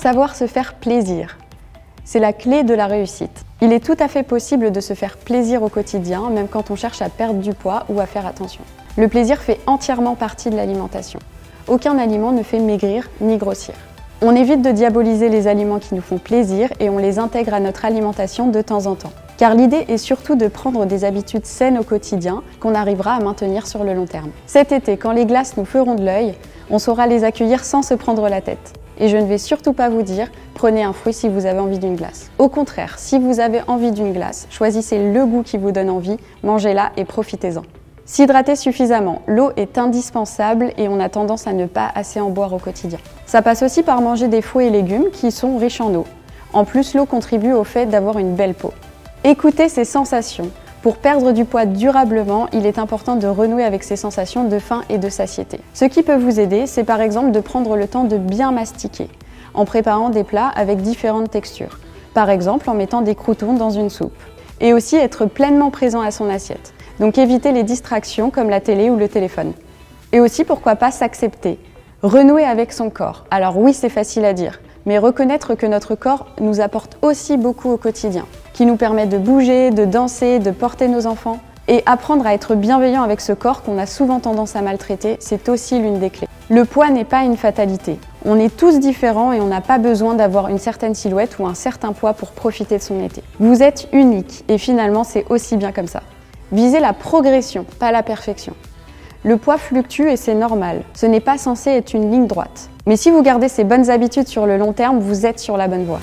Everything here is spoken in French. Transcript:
Savoir se faire plaisir. C'est la clé de la réussite. Il est tout à fait possible de se faire plaisir au quotidien, même quand on cherche à perdre du poids ou à faire attention. Le plaisir fait entièrement partie de l'alimentation. Aucun aliment ne fait maigrir ni grossir. On évite de diaboliser les aliments qui nous font plaisir et on les intègre à notre alimentation de temps en temps. Car l'idée est surtout de prendre des habitudes saines au quotidien qu'on arrivera à maintenir sur le long terme. Cet été, quand les glaces nous feront de l'œil, on saura les accueillir sans se prendre la tête. Et je ne vais surtout pas vous dire « prenez un fruit si vous avez envie d'une glace ». Au contraire, si vous avez envie d'une glace, choisissez le goût qui vous donne envie, mangez-la et profitez-en. S'hydrater suffisamment, l'eau est indispensable et on a tendance à ne pas assez en boire au quotidien. Ça passe aussi par manger des fruits et légumes qui sont riches en eau. En plus, l'eau contribue au fait d'avoir une belle peau. Écoutez ces sensations. Pour perdre du poids durablement, il est important de renouer avec ces sensations de faim et de satiété. Ce qui peut vous aider, c'est par exemple de prendre le temps de bien mastiquer, en préparant des plats avec différentes textures. Par exemple, en mettant des croûtons dans une soupe. Et aussi être pleinement présent à son assiette. Donc éviter les distractions comme la télé ou le téléphone. Et aussi, pourquoi pas s'accepter, renouer avec son corps. Alors oui, c'est facile à dire, mais reconnaître que notre corps nous apporte aussi beaucoup au quotidien, qui nous permet de bouger, de danser, de porter nos enfants. Et apprendre à être bienveillant avec ce corps qu'on a souvent tendance à maltraiter, c'est aussi l'une des clés. Le poids n'est pas une fatalité. On est tous différents et on n'a pas besoin d'avoir une certaine silhouette ou un certain poids pour profiter de son été. Vous êtes unique et finalement c'est aussi bien comme ça. Visez la progression, pas la perfection. Le poids fluctue et c'est normal. Ce n'est pas censé être une ligne droite. Mais si vous gardez ces bonnes habitudes sur le long terme, vous êtes sur la bonne voie.